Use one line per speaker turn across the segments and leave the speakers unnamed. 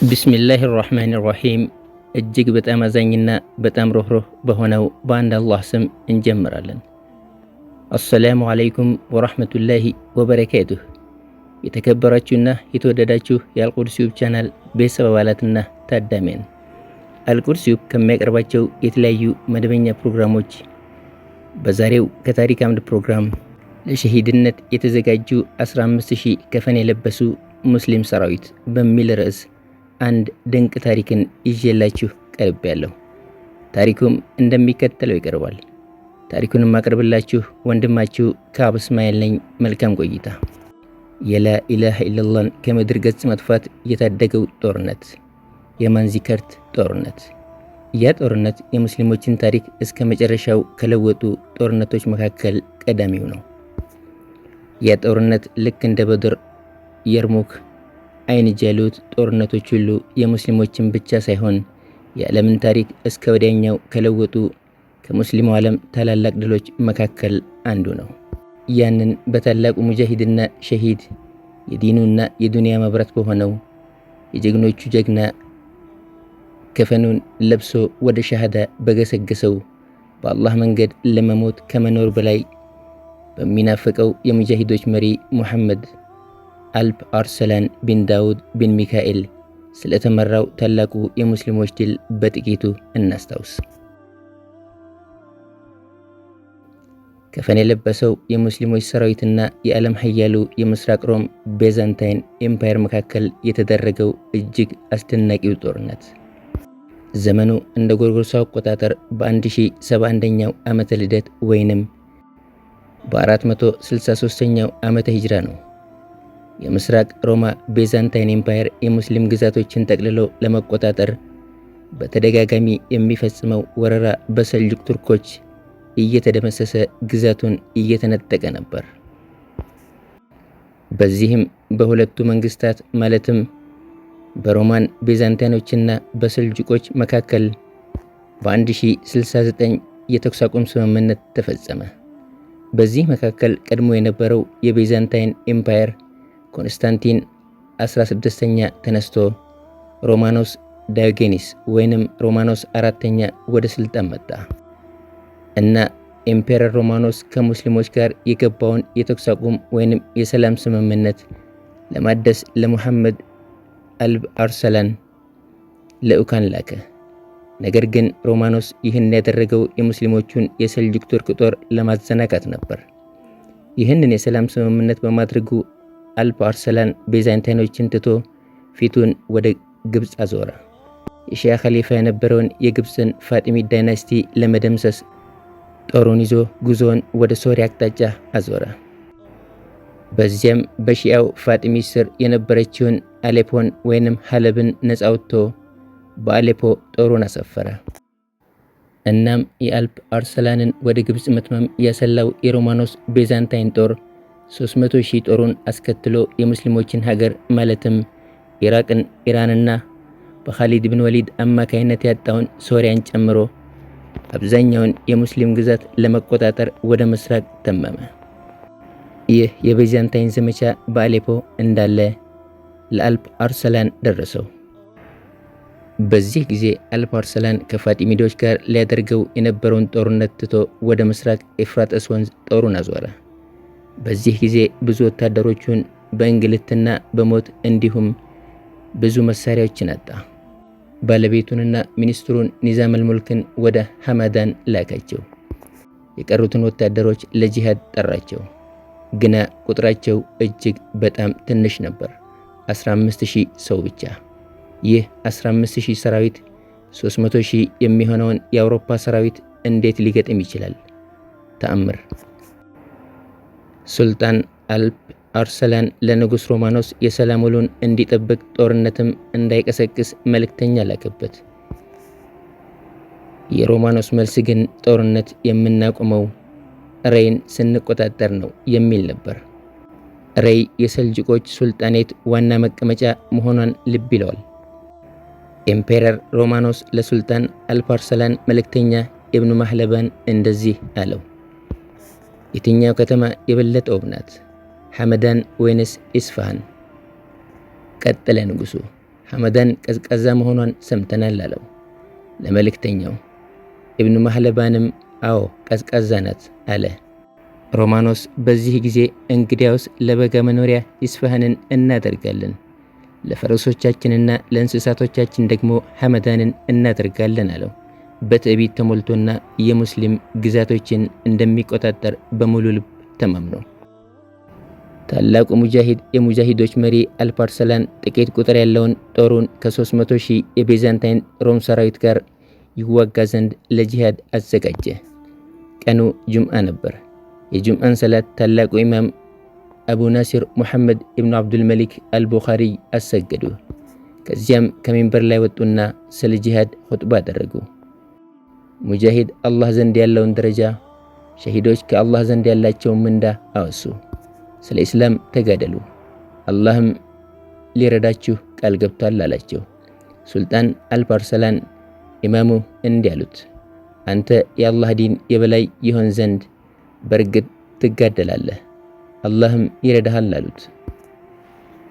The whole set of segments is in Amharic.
ቢስሚላሂ ራህማኒ ራሂም እጅግ በጣም አዛኝና በጣም ሩህሩህ በሆነው በአንድ አላህ ስም እንጀምራለን። አሰላሙ አለይኩም ወራህመቱላሂ ወበረካቱህ። የተከበራችሁና የተወደዳችሁ የአልቁድስ ዩቲዩብ ቻናል ቤተሰብ አባላትና ታዳሚያን አልቁድስ ዩቲዩብ ከሚያቀርባቸው የተለያዩ መደበኛ ፕሮግራሞች በዛሬው ከታሪክ አምድ ፕሮግራም ለሸሂድነት የተዘጋጁ 15000 ከፈን የለበሱ ሙስሊም ሰራዊት በሚል ርዕስ አንድ ድንቅ ታሪክን ይዤላችሁ ቀርቤያለሁ። ታሪኩም እንደሚከተለው ይቀርባል። ታሪኩንም ማቀርብላችሁ ወንድማችሁ ከአብ እስማኤል ነኝ። መልካም ቆይታ። የላ ኢላሃ ኢለላህን ከምድር ገጽ መጥፋት የታደገው ጦርነት፣ የማንዚከርት ጦርነት። ያ ጦርነት የሙስሊሞችን ታሪክ እስከ መጨረሻው ከለወጡ ጦርነቶች መካከል ቀዳሚው ነው። ያ ጦርነት ልክ እንደ በድር፣ የርሙክ፣ አይን ጃሉት ጦርነቶች ሁሉ የሙስሊሞችን ብቻ ሳይሆን የዓለምን ታሪክ እስከ ወዲያኛው ከለወጡ ከሙስሊሙ ዓለም ታላላቅ ድሎች መካከል አንዱ ነው። ያንን በታላቁ ሙጃሂድና ሸሂድ የዲኑና የዱንያ መብራት በሆነው የጀግኖቹ ጀግና ከፈኑን ለብሶ ወደ ሻሃዳ በገሰገሰው በአላህ መንገድ ለመሞት ከመኖር በላይ በሚናፈቀው የሙጃሂዶች መሪ ሙሐመድ አልፕ አርሰላን ቢን ዳውድ ቢን ሚካኤል ስለተመራው ታላቁ የሙስሊሞች ድል በጥቂቱ እናስታውስ። ከፈን የለበሰው የሙስሊሞች ሰራዊትና የዓለም ኃያሉ የምስራቅ ሮም ቤዛንታይን ኤምፓየር መካከል የተደረገው እጅግ አስደናቂው ጦርነት ዘመኑ እንደ ጎርጎሮሳው አቆጣጠር በ1071ኛው ዓመተ ልደት ወይንም በ463ኛው ዓመተ ሂጅራ ነው። የምስራቅ ሮማ ቤዛንታይን ኤምፓየር የሙስሊም ግዛቶችን ጠቅልሎ ለመቆጣጠር በተደጋጋሚ የሚፈጽመው ወረራ በሰልጁቅ ቱርኮች እየተደመሰሰ ግዛቱን እየተነጠቀ ነበር። በዚህም በሁለቱ መንግስታት ማለትም በሮማን ቤዛንታይኖችና በሰልጁቆች መካከል በ1069 የተኩስ አቁም ስምምነት ተፈጸመ። በዚህ መካከል ቀድሞ የነበረው የቤዛንታይን ኤምፓየር ኮንስታንቲን 16ኛ ተነስቶ ሮማኖስ ዳዮጌኒስ ወይንም ሮማኖስ አራተኛ ወደ ስልጣን መጣ እና ኤምፔረር ሮማኖስ ከሙስሊሞች ጋር የገባውን የተኩስ አቁም ወይንም የሰላም ስምምነት ለማደስ ለሙሐመድ አልብ አርሰላን ልዑካን ላከ። ነገር ግን ሮማኖስ ይህን ያደረገው የሙስሊሞቹን የሰልጁቅ ቱርክ ጦር ለማዘናጋት ነበር። ይህንን የሰላም ስምምነት በማድረጉ አልፕ አርሰላን ቤዛንታይኖችን ትቶ ፊቱን ወደ ግብፅ አዞረ። የሺያ ኸሊፋ የነበረውን የግብፅን ፋጢሚድ ዳይናስቲ ለመደምሰስ ጦሩን ይዞ ጉዞውን ወደ ሶሪያ አቅጣጫ አዞረ። በዚያም በሺያው ፋጢሚድ ስር የነበረችውን አሌፖን ወይንም ሐለብን ነፃ ወጥቶ በአሌፖ ጦሩን አሰፈረ። እናም የአልፕ አርሰላንን ወደ ግብፅ መትመም ያሰላው የሮማኖስ ቤዛንታይን ጦር 300,000 ጦሩን አስከትሎ የሙስሊሞችን ሀገር ማለትም ኢራቅን፣ ኢራንና በኻሊድ ብን ወሊድ አማካይነት ያጣውን ሶሪያን ጨምሮ አብዛኛውን የሙስሊም ግዛት ለመቆጣጠር ወደ ምስራቅ ተመመ። ይህ የቤዛንታይን ዘመቻ በአሌፖ እንዳለ ለአልፕ አርሰላን ደረሰው። በዚህ ጊዜ አልፕ አርሰላን ከፋጢሚዶች ጋር ሊያደርገው የነበረውን ጦርነት ትቶ ወደ ምስራቅ ኤፍራጥስ ወንዝ ጦሩን አዞረ። በዚህ ጊዜ ብዙ ወታደሮቹን በእንግልትና በሞት እንዲሁም ብዙ መሳሪያዎችን አጣ። ባለቤቱንና ሚኒስትሩን ኒዛም አልሙልክን ወደ ሐማዳን ላካቸው። የቀሩትን ወታደሮች ለጂሃድ ጠራቸው። ግና ቁጥራቸው እጅግ በጣም ትንሽ ነበር፣ 15000 ሰው ብቻ። ይህ 15000 ሰራዊት 300,000 የሚሆነውን የአውሮፓ ሰራዊት እንዴት ሊገጥም ይችላል? ተአምር። ሱልጣን አልፕ አርሰላን ለንጉስ ሮማኖስ የሰላም ውሉን እንዲጠብቅ ጦርነትም እንዳይቀሰቅስ መልእክተኛ ላከበት። የሮማኖስ መልስ ግን ጦርነት የምናቆመው ሬይን ስንቆጣጠር ነው የሚል ነበር። ሬይ የሰልጁቆች ሱልጣኔት ዋና መቀመጫ መሆኗን ልብ ይለዋል። ኤምፔረር ሮማኖስ ለሱልጣን አልፕ አርሰላን መልእክተኛ ኢብኑ ማህለባን እንደዚህ አለው፣ የትኛው ከተማ የበለጠ ውብ ናት? ሐመዳን ወይንስ ኢስፋሃን? ቀጠለ ንጉሱ። ሐመዳን ቀዝቃዛ መሆኗን ሰምተናል አለው። ለመልእክተኛው ኢብኑ ማህለባንም አዎ ቀዝቃዛ ናት አለ። ሮማኖስ በዚህ ጊዜ እንግዲያውስ ለበጋ መኖሪያ ኢስፋሃንን እናደርጋለን፣ ለፈረሶቻችንና ለእንስሳቶቻችን ደግሞ ሐመዳንን እናደርጋለን አለው። በትዕቢት ተሞልቶና የሙስሊም ግዛቶችን እንደሚቆጣጠር በሙሉ ልብ ተማምኖ ታላቁ ሙጃሂድ የሙጃሂዶች መሪ አልፓርሰላን ጥቂት ቁጥር ያለውን ጦሩን ከ300,000 የቤዛንታይን ሮም ሰራዊት ጋር ይዋጋ ዘንድ ለጂሃድ አዘጋጀ። ቀኑ ጁምዓ ነበር። የጁምዓን ሰላት ታላቁ ኢማም አቡ ናሲር ሙሐመድ ኢብኑ አብዱልመሊክ አልቡኻሪ አሰገዱ። ከዚያም ከሚንበር ላይ ወጡና ስለ ጂሃድ ኹጥባ አደረጉ። ሙጃሂድ አላህ ዘንድ ያለውን ደረጃ፣ ሸሂዶች ከአላህ ዘንድ ያላቸውን ምንዳ አወሱ። ስለ ኢስላም ተጋደሉ፣ አላህም ሊረዳችሁ ቃል ገብቷል አላቸው። ሱልጣን አልፓርሰላን ኢማሙ እንዲህ አሉት፣ አንተ የአላህ ዲን የበላይ ይሆን ዘንድ በርግጥ ትጋደላለህ፣ አላህም ይረዳሃል አሉት።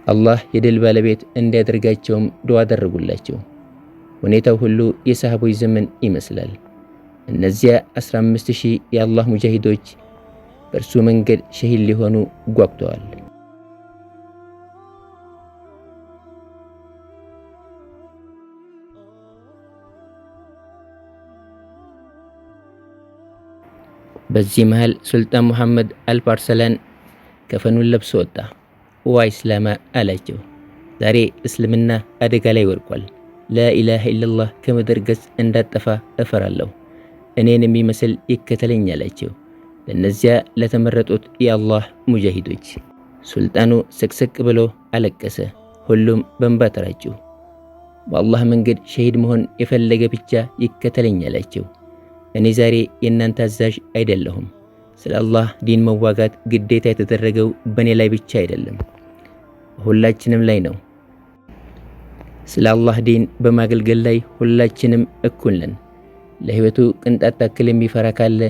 አላህ የድል ባለቤት እንዲያደርጋቸውም ዱዓ አደረጉላቸው። ሁኔታው ሁሉ የሰሃቦች ዘመን ይመስላል። እነዚያ 15,000 የአላህ ሙጃሂዶች በእርሱ መንገድ ሸሂድ ሊሆኑ ጓጉተዋል። በዚህ መሃል ሱልጣን ሙሐመድ አልፓርሰላን ከፈኑን ለብሶ ወጣ። ዋ ኢስላማ አላቸው፣ ዛሬ እስልምና አደጋ ላይ ወድቋል። ላኢላሃ ኢላላህ ከምድር ገጽ እንዳጠፋ እፈራለሁ። እኔን የሚመስል ይከተለኝ አላቸው ለነዚያ ለተመረጡት የአላህ ሙጃሂዶች። ሱልጣኑ ስቅስቅ ብሎ አለቀሰ። ሁሉም በእንባ ተራጩ። በአላህ መንገድ ሸሂድ መሆን የፈለገ ብቻ ይከተለኝ አላቸው። እኔ ዛሬ የእናንተ አዛዥ አይደለሁም። ስለ አላህ ዲን መዋጋት ግዴታ የተደረገው በእኔ ላይ ብቻ አይደለም፣ ሁላችንም ላይ ነው። ስለ አላህ ዲን በማገልገል ላይ ሁላችንም እኩል ነን። ለህይወቱ ቅንጣት ታክል የሚፈራ ካለ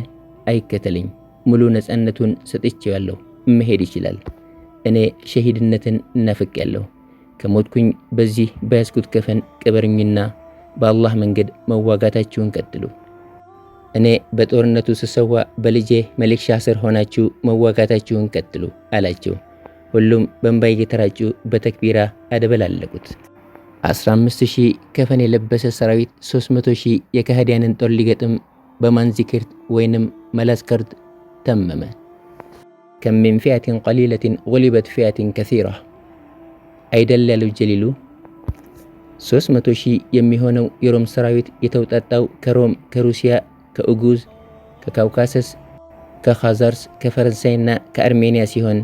አይከተለኝ፣ ሙሉ ነፃነቱን ሰጥቼዋለሁ፣ መሄድ ይችላል። እኔ ሸሂድነትን እናፍቄያለሁ። ከሞትኩኝ በዚህ በያዝኩት ከፈን ቅበርኝና በአላህ መንገድ መዋጋታችሁን ቀጥሉ። እኔ በጦርነቱ ስሰዋ በልጄ መሊክሻ ስር ሆናችሁ መዋጋታችሁን ቀጥሉ አላቸው። ሁሉም በእንባ እየተራጩ በተክቢራ አደበላለቁት። 15,000 ከፈን የለበሰ ሰራዊት 300,000 የከሃዲያንን ጦር ሊገጥም በማንዚክርት ወይንም መላስከርት ተመመ። ከሚን ፊአትን ቀሊለትን ጉሊበት ፊአትን ከሲራ አይደል ያለው ጀሊሉ። 300,000 የሚሆነው የሮም ሰራዊት የተውጣጣው ከሮም፣ ከሩሲያ፣ ከኡጉዝ፣ ከካውካሰስ፣ ከኻዛርስ፣ ከፈረንሳይና ከአርሜኒያ ሲሆን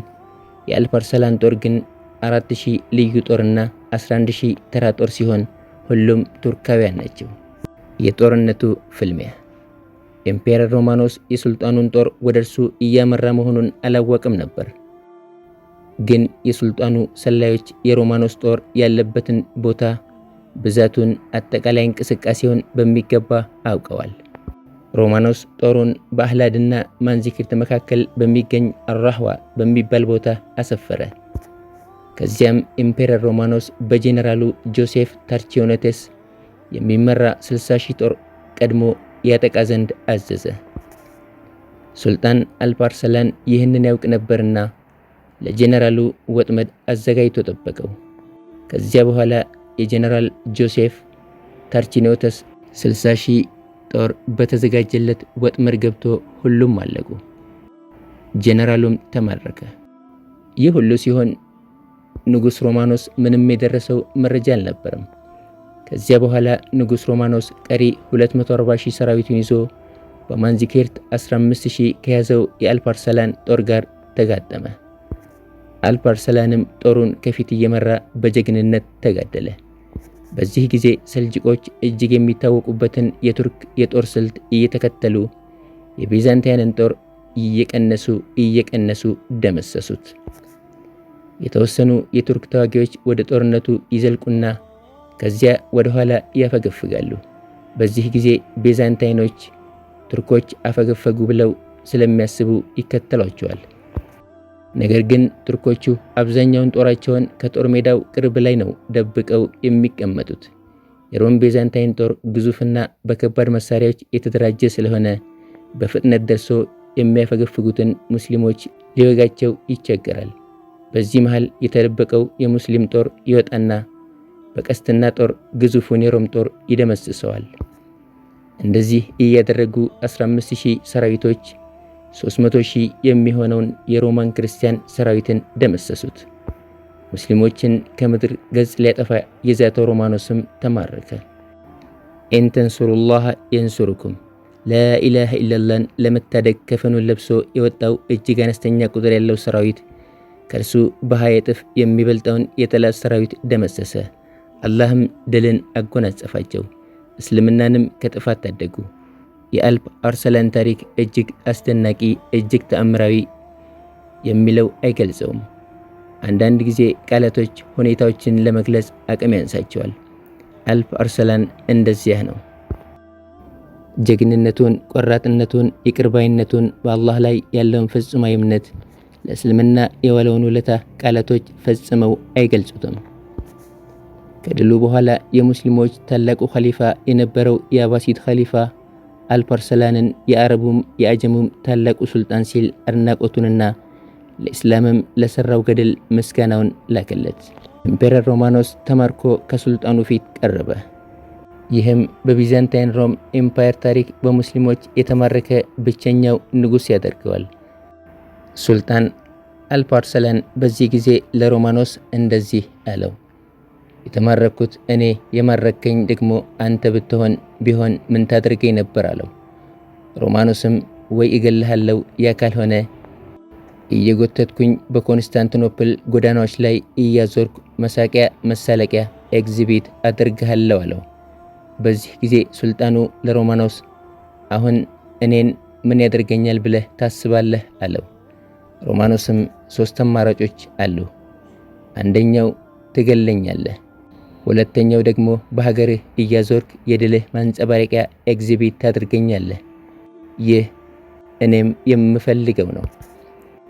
የአልፓርሰላን ጦር ግን 4,000 ልዩ ጦርና 11,000 ተራ ጦር ሲሆን ሁሉም ቱርካውያን ናቸው። የጦርነቱ ፍልሚያ ኢምፔረር ሮማኖስ የሱልጣኑን ጦር ወደ እርሱ እያመራ መሆኑን አላወቅም ነበር። ግን የሱልጣኑ ሰላዮች የሮማኖስ ጦር ያለበትን ቦታ፣ ብዛቱን፣ አጠቃላይ እንቅስቃሴውን በሚገባ አውቀዋል። ሮማኖስ ጦሩን በአህላድና ማንዚክርት መካከል በሚገኝ አራህዋ በሚባል ቦታ አሰፈረ። ከዚያም ኢምፔረር ሮማኖስ በጄኔራሉ ጆሴፍ ታርቺዮኔቴስ የሚመራ 60,000 ጦር ቀድሞ ያጠቃ ዘንድ አዘዘ። ሱልጣን አልፓርሰላን ይህንን ያውቅ ነበርና ለጄኔራሉ ወጥመድ አዘጋጅቶ ጠበቀው። ከዚያ በኋላ የጄኔራል ጆሴፍ ታርቺዮኔቴስ 60,000 ጦር በተዘጋጀለት ወጥመድ ገብቶ ሁሉም አለቁ። ጄኔራሉም ተማረከ። ይህ ሁሉ ሲሆን ንጉስ ሮማኖስ ምንም የደረሰው መረጃ አልነበረም። ከዚያ በኋላ ንጉስ ሮማኖስ ቀሪ 240,000 ሰራዊቱን ይዞ በማንዚክርት 15,000 ከያዘው የአልፓርሰላን ጦር ጋር ተጋጠመ። አልፓርሰላንም ጦሩን ከፊት እየመራ በጀግንነት ተጋደለ። በዚህ ጊዜ ሰልጅቆች እጅግ የሚታወቁበትን የቱርክ የጦር ስልት እየተከተሉ የቢዛንቲያንን ጦር እየቀነሱ ደመሰሱት። የተወሰኑ የቱርክ ተዋጊዎች ወደ ጦርነቱ ይዘልቁና ከዚያ ወደ ኋላ ያፈገፍጋሉ። በዚህ ጊዜ ቤዛንታይኖች ቱርኮች አፈገፈጉ ብለው ስለሚያስቡ ይከተሏቸዋል። ነገር ግን ቱርኮቹ አብዛኛውን ጦራቸውን ከጦር ሜዳው ቅርብ ላይ ነው ደብቀው የሚቀመጡት። የሮም ቤዛንታይን ጦር ግዙፍና በከባድ መሳሪያዎች የተደራጀ ስለሆነ በፍጥነት ደርሶ የሚያፈገፍጉትን ሙስሊሞች ሊወጋቸው ይቸገራል። በዚህ መሃል የተደበቀው የሙስሊም ጦር ይወጣና በቀስትና ጦር ግዙፉን የሮም ጦር ይደመስሰዋል። እንደዚህ እያደረጉ 15000 ሰራዊቶች 300,000 የሚሆነውን የሮማን ክርስቲያን ሰራዊትን ደመሰሱት። ሙስሊሞችን ከምድር ገጽ ሊያጠፋ የዛተው ሮማኖስም ተማረከ። ኢንተንሱሩላህ የንሱሩኩም ላኢላሃ ኢለላህን ለመታደግ ከፈኑን ለብሶ የወጣው እጅግ አነስተኛ ቁጥር ያለው ሰራዊት ከእርሱ በ20 እጥፍ የሚበልጠውን የጠላት ሰራዊት ደመሰሰ። አላህም ድልን አጎናጸፋቸው፣ እስልምናንም ከጥፋት ታደጉ። የአልፕ አርሰላን ታሪክ እጅግ አስደናቂ፣ እጅግ ተአምራዊ የሚለው አይገልጸውም። አንዳንድ ጊዜ ቃላቶች ሁኔታዎችን ለመግለጽ አቅም ያንሳቸዋል። አልፕ አርሰላን እንደዚያ ነው። ጀግንነቱን፣ ቆራጥነቱን፣ ይቅርባይነቱን፣ በአላህ ላይ ያለውን ፍጹማዊ እምነት፣ ለእስልምና የዋለውን ውለታ ቃላቶች ፈጽመው አይገልጹትም። ከድሉ በኋላ የሙስሊሞች ታላቁ ኸሊፋ የነበረው የአባሲድ ኸሊፋ አልፕ አርሰላንን የአረቡም የአጀሙም ታላቁ ሱልጣን ሲል አድናቆቱንና ለእስላምም ለሰራው ገድል ምስጋናውን ላከለት። ኢምፔረር ሮማኖስ ተማርኮ ከሱልጣኑ ፊት ቀረበ። ይህም በቢዛንታይን ሮም ኤምፓየር ታሪክ በሙስሊሞች የተማረከ ብቸኛው ንጉሥ ያደርገዋል። ሱልጣን አልፕ አርሰላን በዚህ ጊዜ ለሮማኖስ እንደዚህ አለው፣ የተማረኩት እኔ፣ የማረከኝ ደግሞ አንተ ብትሆን ቢሆን ምን ታደርገኝ ነበር አለው። ሮማኖስም ወይ እገልሃለሁ፣ ያ ካልሆነ እየጎተትኩኝ በኮንስታንቲኖፕል ጎዳናዎች ላይ እያዞርኩ መሳቂያ መሳለቂያ ኤግዚቢት አድርግሃለሁ አለው። በዚህ ጊዜ ሱልጣኑ ለሮማኖስ አሁን እኔን ምን ያደርገኛል ብለህ ታስባለህ አለው። ሮማኖስም 3 አማራጮች አሉ። አንደኛው ትገለኛለህ፣ ሁለተኛው ደግሞ በሀገርህ እያዞርክ የድልህ ማንጸባረቂያ ኤግዚቢት ታደርገኛለህ። ይህ እኔም የምፈልገው ነው።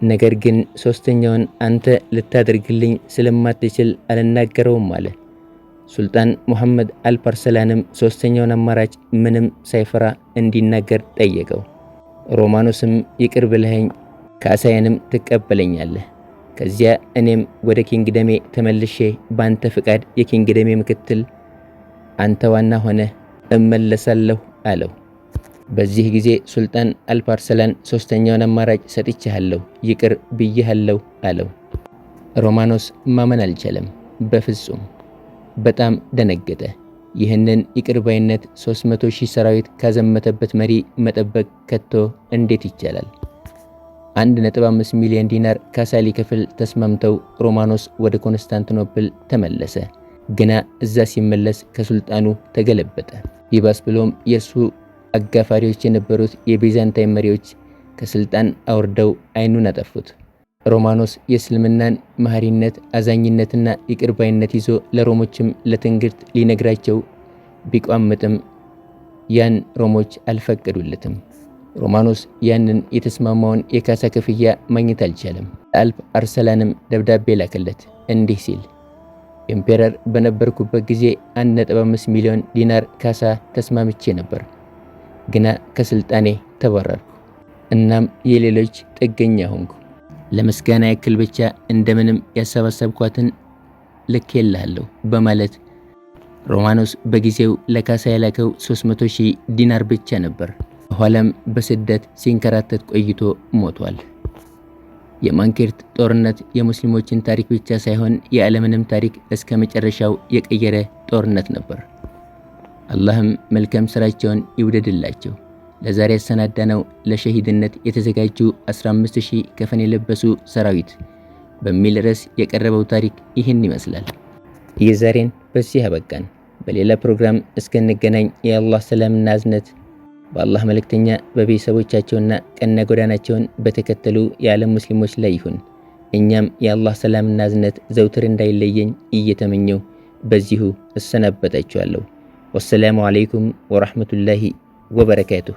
ነገር ግን 3ኛውን አንተ ልታደርግልኝ ስለማትችል አልናገረውም አለ። ሱልጣን ሙሐመድ አልፕ አርሰላንም 3ኛውን አማራጭ ምንም ሳይፈራ እንዲናገር ጠየቀው። ሮማኖስም ይቅር ብለኸኝ ካሳዬንም ትቀበለኛለህ፣ ከዚያ እኔም ወደ ኪንግደሜ ተመልሼ በአንተ ፍቃድ የኪንግደሜ ምክትል አንተ ዋና ሆነ እመለሳለሁ አለው። በዚህ ጊዜ ሱልጣን አልፕ አርሰላን 3ኛውን አማራጭ ሰጥቼሃለሁ፣ ይቅር ብዬሃለሁ አለው። ሮማኖስ ማመን አልቻለም። በፍጹም በጣም ደነገጠ። ይህንን ይቅር ባይነት 300,000 ሰራዊት ካዘመተበት መሪ መጠበቅ ከቶ እንዴት ይቻላል? 1.5 ሚሊዮን ዲናር ካሳ ሊከፍል ተስማምተው ሮማኖስ ወደ ኮንስታንቲኖፕል ተመለሰ። ግና እዛ ሲመለስ ከሱልጣኑ ተገለበጠ። ይባስ ብሎም የእርሱ አጋፋሪዎች የነበሩት የቢዛንታይን መሪዎች ከስልጣን አውርደው አይኑን አጠፉት። ሮማኖስ የእስልምናን መሐሪነት፣ አዛኝነትና ይቅርባይነት ይዞ ለሮሞችም ለትንግርት ሊነግራቸው ቢቋምጥም ያን ሮሞች አልፈቀዱለትም። ሮማኖስ ያንን የተስማማውን የካሳ ክፍያ ማግኘት አልቻለም። አልፕ አርሰላንም ደብዳቤ ላከለት እንዲህ ሲል፣ ኢምፔረር በነበርኩበት ጊዜ 1.5 ሚሊዮን ዲናር ካሳ ተስማምቼ ነበር፣ ግና ከስልጣኔ ተባረርኩ። እናም የሌሎች ጥገኛ ሆንኩ። ለምስጋና ያክል ብቻ እንደምንም ያሰባሰብኳትን ልኬልሃለሁ በማለት ሮማኖስ በጊዜው ለካሳ ያላከው 300,000 ዲናር ብቻ ነበር። በኋላም በስደት ሲንከራተት ቆይቶ ሞቷል። የማንኬርት ጦርነት የሙስሊሞችን ታሪክ ብቻ ሳይሆን የዓለምንም ታሪክ እስከ መጨረሻው የቀየረ ጦርነት ነበር። አላህም መልካም ስራቸውን ይውደድላቸው። ለዛሬ ያሰናዳነው ለሸሂድነት የተዘጋጁ 15000 ከፈን የለበሱ ሰራዊት በሚል ርዕስ የቀረበው ታሪክ ይህን ይመስላል። የዛሬን በዚህ አበቃን። በሌላ ፕሮግራም እስከንገናኝ የአላህ ሰላምና እዝነት በአላህ መልእክተኛ በቤተሰቦቻቸውና ቀና ጎዳናቸውን በተከተሉ የዓለም ሙስሊሞች ላይ ይሁን። እኛም የአላህ ሰላምና እዝነት ዘውትር እንዳይለየኝ እየተመኘው በዚሁ እሰናበታችኋለሁ። ወሰላሙ አለይኩም ወራህመቱላሂ ወበረካቱሁ።